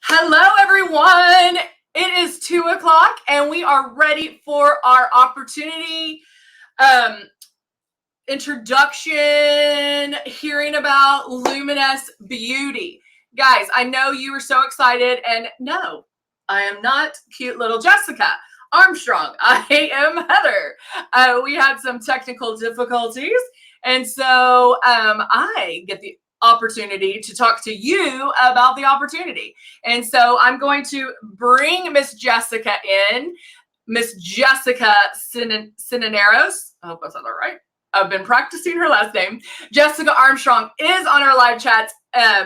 Hello, everyone. It is 2:00 and we are ready for our opportunity introduction, hearing about Luminess Beauty. Guys, I know you are so excited, and no, I am not cute little Jessica Armstrong. I am Heather. We had some technical difficulties, and so I get the opportunity to talk to you about the opportunity. And so I'm going to bring Miss Jessica in. Miss Jessica Sinaneros. I hope I said that right. I've been practicing her last name. Jessica Armstrong is on our live chats.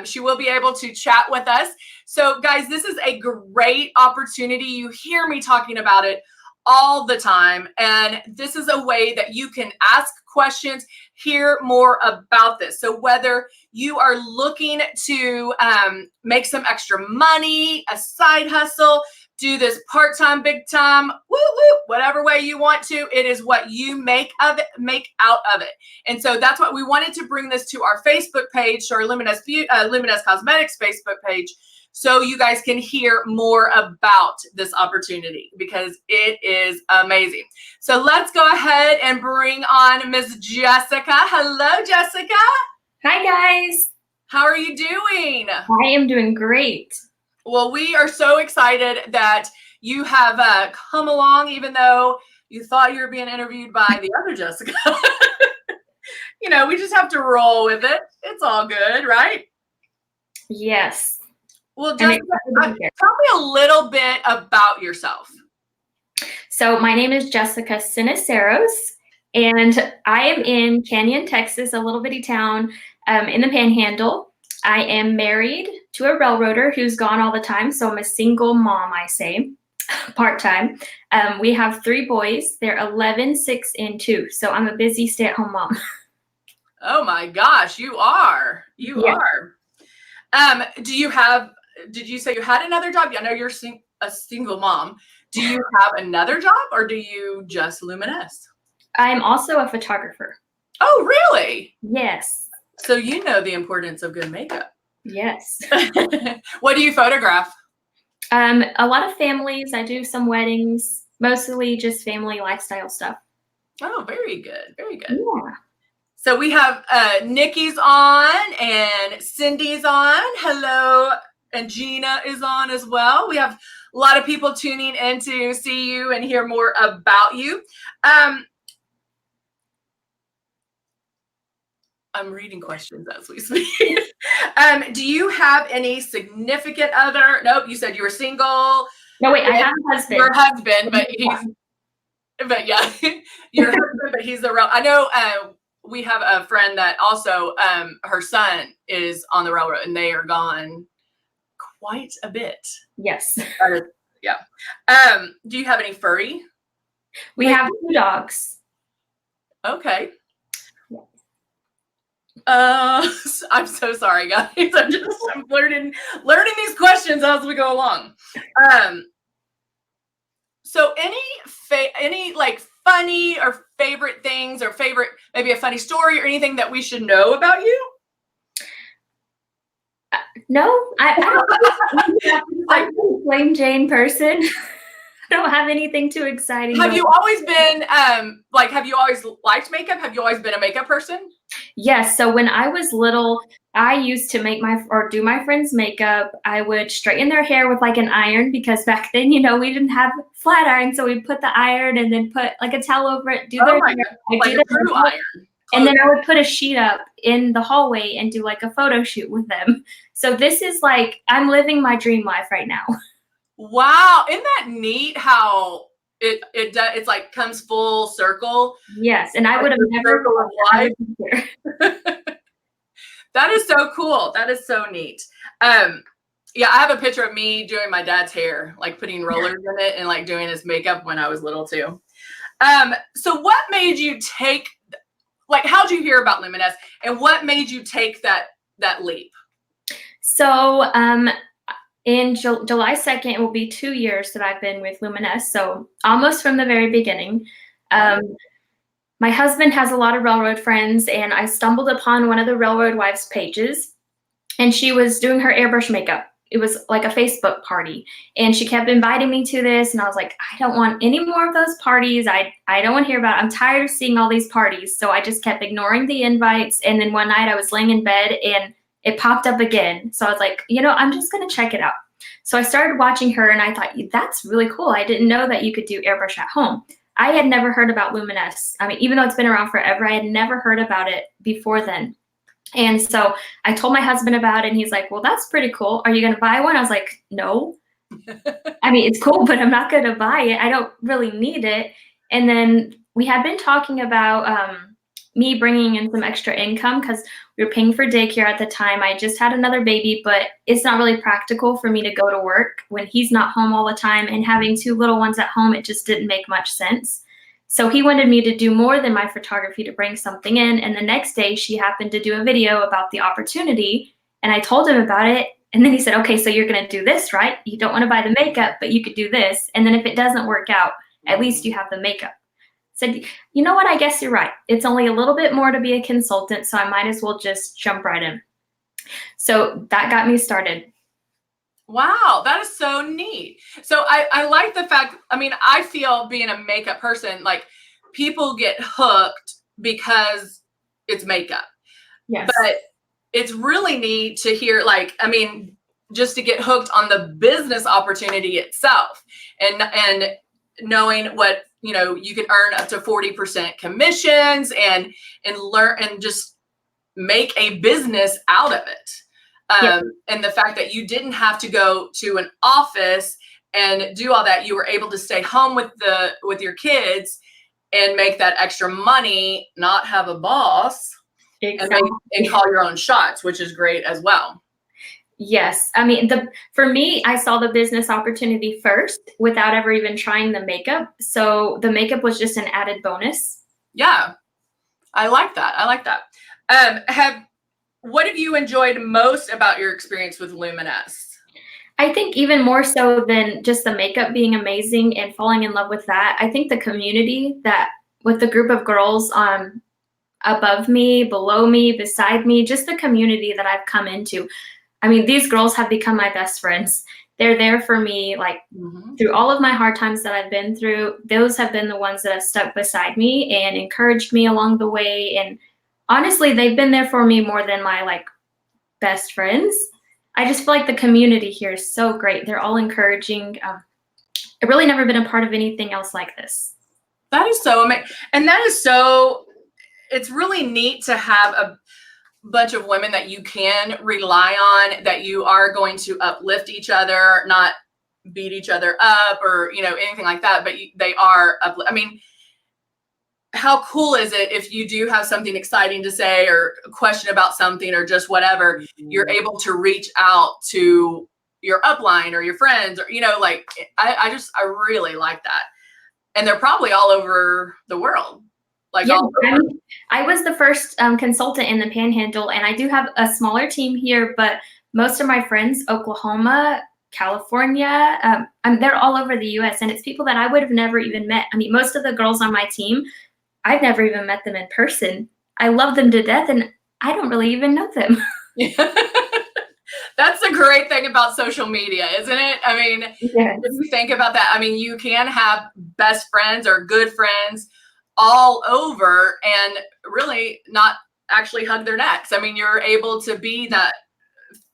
She will be able to chat with us. So, guys, this is a great opportunity. You hear me talking about it all the time. And this is a way that you can ask questions, hear more about this. So whether you are looking to make some extra money, a side hustle, do this part-time, big time, whatever way you want to, it is what you make out of it. And so that's what we wanted to bring this to our Facebook page, to our Luminess Cosmetics Facebook page, so you guys can hear more about this opportunity, because it is amazing. So let's go ahead and bring on Miss Jessica. Hello, Jessica. Hi, guys. How are you doing? I am doing great. Well, we are so excited that you have come along, even though you thought you were being interviewed by the other Jessica. You know, we just have to roll with it. It's all good, right? Yes. Well, Jessica, tell me a little bit about yourself. So my name is Jessica Sinaceros, and I am in Canyon, Texas, a little bitty town in the Panhandle. I am married to a railroader who's gone all the time, so I'm a single mom, I say, part-time. We have 3 boys. They're 11, 6, and 2, so I'm a busy stay-at-home mom. Oh my gosh, you are. You are. Did you say you had another job? I know you're a single mom. Do you have another job, or do you just Luminess? I'm also a photographer. Oh, really? Yes. So you know the importance of good makeup. Yes. What do you photograph? A lot of families. I do some weddings, mostly just family lifestyle stuff. Oh, very good. Very good. Yeah. So we have Nikki's on and Cindy's on. Hello. And Gina is on as well. We have a lot of people tuning in to see you and hear more about you. I'm reading questions as we speak. Do you have any significant other? Nope, you said you were single. No, wait, I have a husband. Your husband, your husband, but he's the real. I know we have a friend that also, her son is on the railroad, and they are gone quite a bit. Yes. Yeah. Do you have any furry? We have 2 dogs. Okay. I'm so sorry, guys. I'm learning these questions as we go along. So any like funny or favorite things, or maybe a funny story or anything that we should know about you? No, I'm a plain Jane person. I don't have anything too exciting. Have you always been have you always liked makeup? Have you always been a makeup person? Yes. So when I was little, I used to do my friends' makeup. I would straighten their hair with like an iron, because back then, we didn't have flat iron, so we'd put the iron and then put like a towel over it, do their hair. Like a true iron. And then I would put a sheet up in the hallway and do like a photo shoot with them. So this is like, I'm living my dream life right now. Wow. Isn't that neat how it's like comes full circle? Yes. And I would have never life. That is so cool. That is so neat. Yeah, I have a picture of me doing my dad's hair, like putting rollers in it and like doing his makeup when I was little too. So what made you how'd you hear about Luminess, and what made you take that leap? So in July 2nd, it will be 2 years that I've been with Luminess. So almost from the very beginning. My husband has a lot of railroad friends, and I stumbled upon one of the Railroad Wives pages, and she was doing her airbrush makeup. it was like a Facebook party, and she kept inviting me to this, and I was like, I don't want any more of those parties. I don't want to hear about it. I'm tired of seeing all these parties. So I just kept ignoring the invites. And then one night I was laying in bed and it popped up again. So I was like, I'm just going to check it out. So I started watching her and I thought, that's really cool. I didn't know that you could do airbrush at home. I had never heard about Luminess. I mean, even though it's been around forever, I had never heard about it before then. And so I told my husband about it and he's like, well, that's pretty cool. Are you going to buy one? I was like, no. I mean, it's cool, but I'm not going to buy it. I don't really need it. And then we had been talking about me bringing in some extra income because we were paying for daycare at the time. I just had another baby, but it's not really practical for me to go to work when he's not home all the time, and having two little ones at home, it just didn't make much sense. So he wanted me to do more than my photography to bring something in. And the next day she happened to do a video about the opportunity, and I told him about it. And then he said, okay, so you're going to do this, right? You don't want to buy the makeup, but you could do this. And then if it doesn't work out, at least you have the makeup. Said, you know what? I guess you're right. It's only a little bit more to be a consultant, so I might as well just jump right in. So that got me started. Wow, that is so neat. So I like the fact, I mean, I feel being a makeup person, like people get hooked because it's makeup. Yes. But it's really neat to hear, like, I mean, just to get hooked on the business opportunity itself, and knowing what, you can earn up to 40% commissions and learn and just make a business out of it. And the fact that you didn't have to go to an office and do all that, you were able to stay home with your kids and make that extra money, not have a boss. Exactly. And call your own shots, which is great as well. Yes. I mean, for me, I saw the business opportunity first without ever even trying the makeup. So the makeup was just an added bonus. Yeah. I like that. What have you enjoyed most about your experience with Luminess? I think even more so than just the makeup being amazing and falling in love with that, I think the community that with the group of girls above me, below me, beside me, just the community that I've come into. I mean, these girls have become my best friends. They're there for me, like through all of my hard times that I've been through. Those have been the ones that have stuck beside me and encouraged me along the way. And honestly, they've been there for me more than my best friends. I just feel like the community here is so great. They're all encouraging. I've really never been a part of anything else like this. That is so amazing. And that is so, it's really neat to have a bunch of women that you can rely on, that you are going to uplift each other, not beat each other up or, anything like that, but they are I mean, how cool is it if you do have something exciting to say or a question about something or just whatever, you're able to reach out to your upline or your friends or, I really like that. And they're probably all over the world. I was the first consultant in the Panhandle, and I do have a smaller team here, but most of my friends, Oklahoma, California, they're all over the U.S., and it's people that I would have never even met. I mean, most of the girls on my team, I've never even met them in person. I love them to death, and I don't really even know them. That's the great thing about social media, isn't it? I mean, If you think about that, I mean, you can have best friends or good friends all over and really not actually hug their necks. I mean, you're able to be that.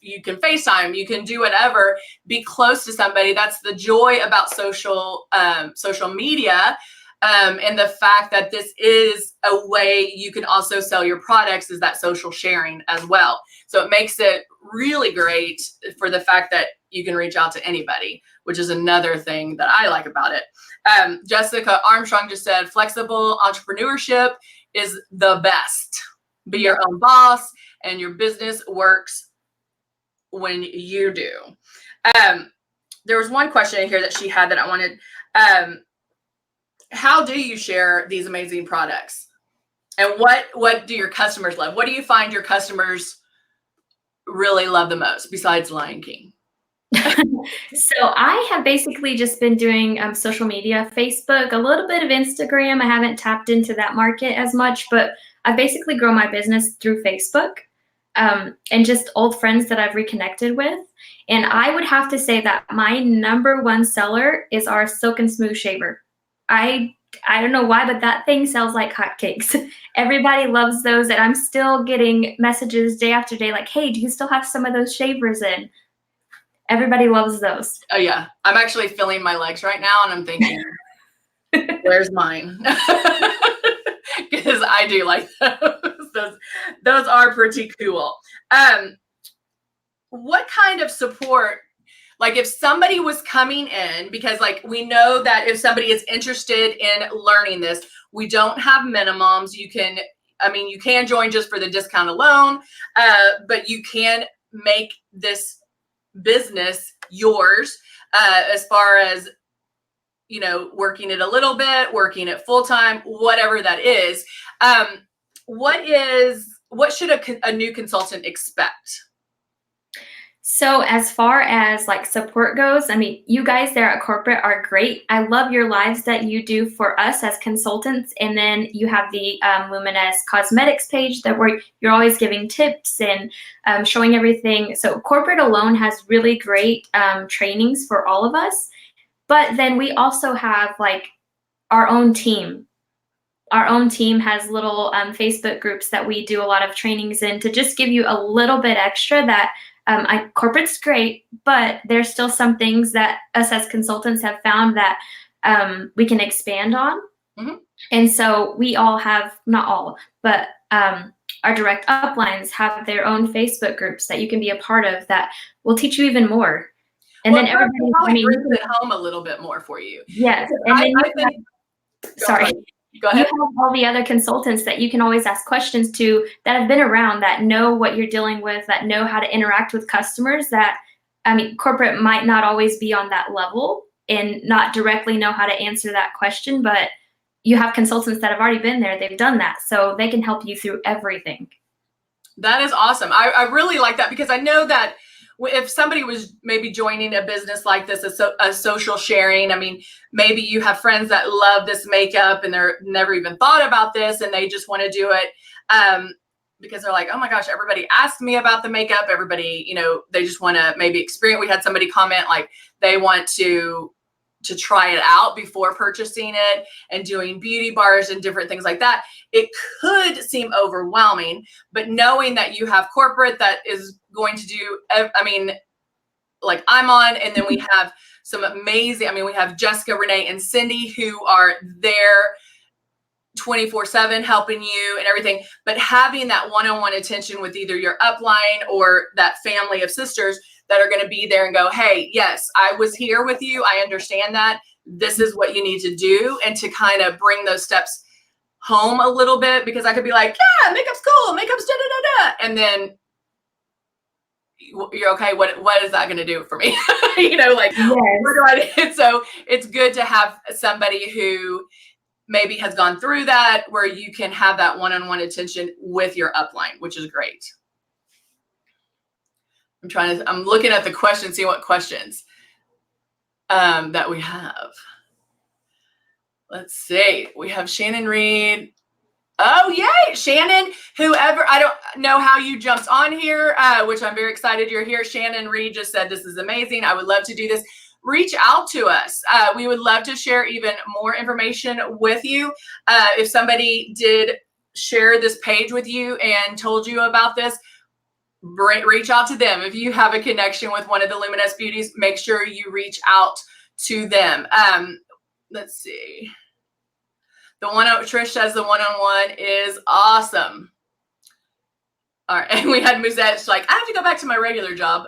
You can FaceTime, you can do whatever, be close to somebody. That's the joy about social media. And the fact that this is a way you can also sell your products is that social sharing as well. So it makes it really great for the fact that you can reach out to anybody, which is another thing that I like about it. Jessica Armstrong just said, flexible entrepreneurship is the best. Be your own boss, and your business works when you do. There was one question in here that she had that I wanted. How do you share these amazing products? And what do your customers love? What do you find your customers really love the most besides Lion King? So I have basically just been doing social media, Facebook, a little bit of Instagram. I haven't tapped into that market as much, but I basically grow my business through Facebook. and just old friends that I've reconnected with. And I would have to say that my number one seller is our Silk and Smooth shaver. I don't know why, but that thing sells like hotcakes. Everybody loves those, and I'm still getting messages day after day like, hey, do you still have some of those shavers in? Everybody loves those. Oh yeah, I'm actually feeling my legs right now, and I'm thinking, where's mine? Because I do like those. Those are pretty cool. What kind of support? Like if somebody was coming in, because like we know that if somebody is interested in learning this, we don't have minimums. You can join just for the discount alone, but you can make this business yours as far as, working it a little bit, working it full time, whatever that is. What should a new consultant expect? So as far as like support goes, I mean, you guys there at corporate are great. I love your lives that you do for us as consultants. And then you have the Luminess cosmetics page where you're always giving tips and showing everything. So corporate alone has really great trainings for all of us. But then we also have like our own team. Our own team has little Facebook groups that we do a lot of trainings in to just give you a little bit extra that corporate's great, but there's still some things that us as consultants have found that we can expand on. Mm-hmm. And so we all have, not all, but our direct uplines have their own Facebook groups that you can be a part of that will teach you even more. And then everybody probably brings it home a little bit more for you. Yes. And then sorry. Go ahead. You have all the other consultants that you can always ask questions to that have been around, that know what you're dealing with, that know how to interact with customers, that, corporate might not always be on that level and not directly know how to answer that question, but you have consultants that have already been there, they've done that, so they can help you through everything. That is awesome. I really like that, because I know that if somebody was maybe joining a business like this, a social sharing, maybe you have friends that love this makeup and they're never even thought about this and they just want to do it because they're like, oh my gosh, everybody asked me about the makeup. Everybody, they just want to maybe experience. We had somebody comment like they want to try it out before purchasing it and doing beauty bars and different things like that. It could seem overwhelming, but knowing that you have corporate that is going to do, like I'm on, and then we have some amazing, we have Jessica, Renee, and Cindy who are there 24/7 helping you and everything, but having that one-on-one attention with either your upline or that family of sisters that are going to be there and go, hey, yes, I was here with you. I understand that. This is what you need to do. And to kind of bring those steps home a little bit, because I could be like, yeah, makeup's cool. Makeup's da-da-da-da. And then you're okay. What is that going to do for me? Yes. What do I do? So it's good to have somebody who maybe has gone through that, where you can have that one-on-one attention with your upline, which is great. I'm looking at the questions, see what questions that we have. Let's see. We have Shannon Reed. Oh, yay, Shannon. Whoever, I don't know how you jumped on here, which I'm very excited you're here. Shannon Reed just said, this is amazing. I would love to do this. Reach out to us. We would love to share even more information with you. If somebody did share this page with you and told you about this, reach out to them. If you have a connection with one of the Luminess Beauties, make sure you reach out to them. Let's see. Trish says the one-on-one is awesome. All right. And we had Musette. She's like, I have to go back to my regular job.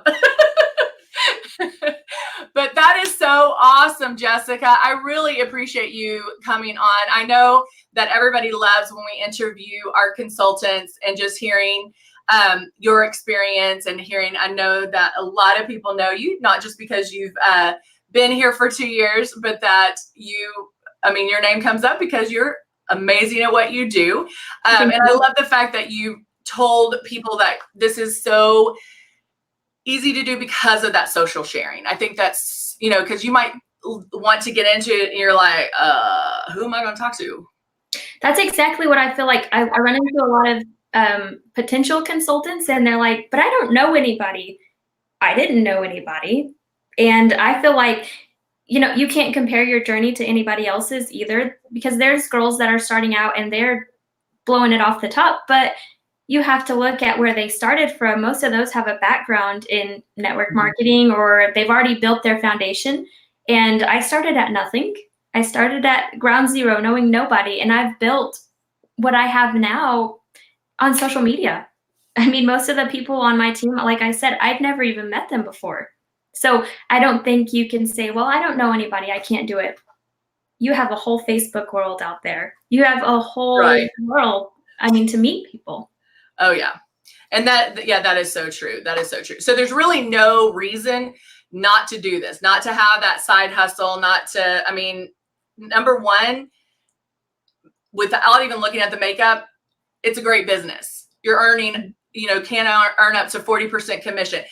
But that is so awesome, Jessica. I really appreciate you coming on. I know that everybody loves when we interview our consultants and just hearing your experience and hearing. I know that a lot of people know you, not just because you've been here for 2 years, but that your name comes up because you're amazing at what you do. And I love the fact that you told people that this is so easy to do because of that social sharing. I think that's, because you might want to get into it and you're like, who am I going to talk to? That's exactly what I feel like. I run into a lot of potential consultants, and they're like, but I don't know anybody. I didn't know anybody. And I feel like, you can't compare your journey to anybody else's either, because there's girls that are starting out and they're blowing it off the top, but you have to look at where they started from. Most of those have a background in network marketing, or they've already built their foundation. And I started at nothing. I started at ground zero, knowing nobody, and I've built what I have now on social media. I mean, most of the people on my team, like I said, I've never even met them before. So I don't think you can say, well, I don't know anybody, I can't do it. You have a whole Facebook world out there. You have a whole world, to meet people. Oh, yeah. And that is so true. That is so true. So there's really no reason not to do this, not to have that side hustle, number one, without even looking at the makeup, it's a great business. You're earning, can earn up to 40% commission.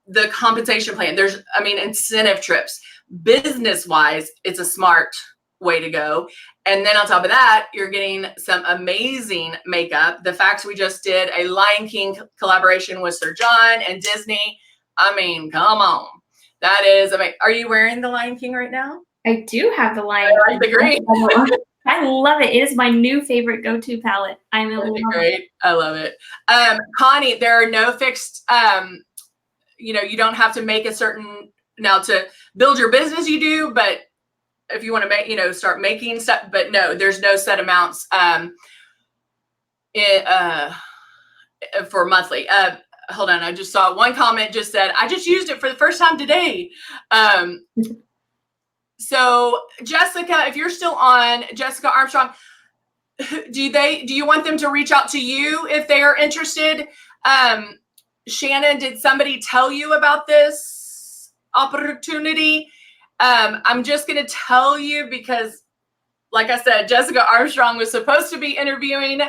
The compensation plan, there's, incentive trips. Business wise, it's a smart way to go. And then on top of that, you're getting some amazing makeup. The fact we just did a Lion King collaboration with Sir John and Disney. Come on. That is amazing. Are you wearing the Lion King right now? I do have the Lion King. That's great. I love it. It is my new favorite go-to palette. Great. I love it. Connie, there are no fixed, you don't have to make a certain, now to build your business you do, but if you want to make, start making stuff, but no, there's no set amounts for monthly. Hold on. I just saw one comment just said, I just used it for the first time today. So Jessica, if you're still on, Jessica Armstrong, do you want them to reach out to you if they are interested? Shannon, did somebody tell you about this opportunity? I'm just going to tell you because, like I said, Jessica Armstrong was supposed to be interviewing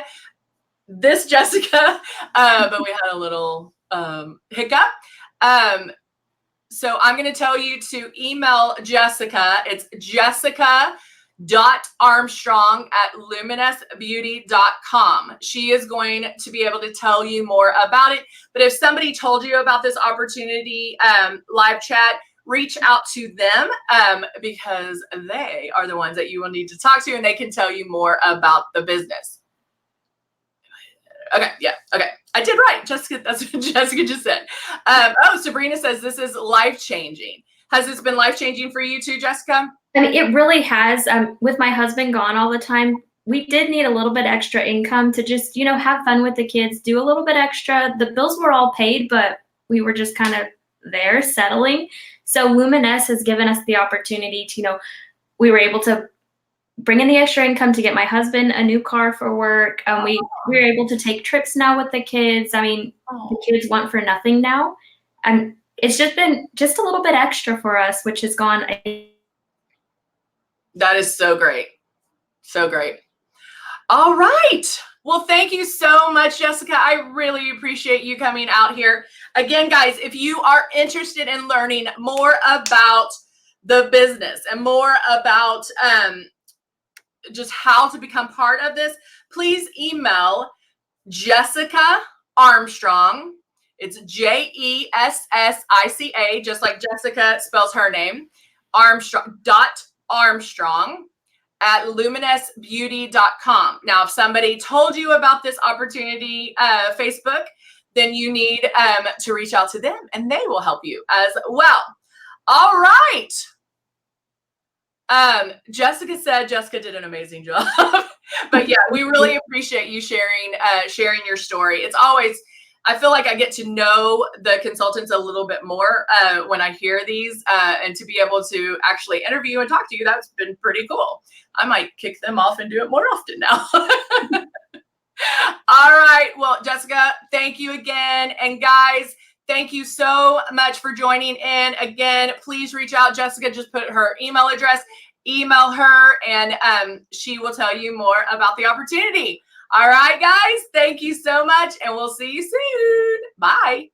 this Jessica, but we had a little hiccup. So I'm going to tell you to email Jessica. It's jessica.armstrong@luminessbeauty.com. She is going to be able to tell you more about it. But if somebody told you about this opportunity, live chat, reach out to them because they are the ones that you will need to talk to, and they can tell you more about the business. Okay, yeah, okay. I did right, Jessica. That's what Jessica just said. Sabrina says this is life-changing. Has this been life-changing for you too, Jessica? It really has. With my husband gone all the time, we did need a little bit extra income to just, have fun with the kids, do a little bit extra. The bills were all paid, but we were just kind of there settling. So Luminess has given us the opportunity to, we were able to bring in the extra income to get my husband a new car for work. We were able to take trips now with the kids. The kids want for nothing now. And it's just been just a little bit extra for us, which has gone. That is so great. So great. All right. Well, thank you so much, Jessica. I really appreciate you coming out here. Again, guys, if you are interested in learning more about the business and more about just how to become part of this, please email Jessica Armstrong. It's Jessica, just like Jessica spells her name, Armstrong.at luminessbeauty.com. Now, if somebody told you about this opportunity, Facebook, then you need to reach out to them and they will help you as well. All right. Jessica said Jessica did an amazing job. But yeah, we really appreciate you sharing your story. It's always, I feel like I get to know the consultants a little bit more when I hear these, and to be able to actually interview and talk to you, that's been pretty cool. I might kick them off and do it more often now. All right. Well, Jessica, thank you again. And guys, thank you so much for joining in. Again, please reach out. Jessica just put her email address. Email her, and she will tell you more about the opportunity. All right, guys. Thank you so much, and we'll see you soon. Bye.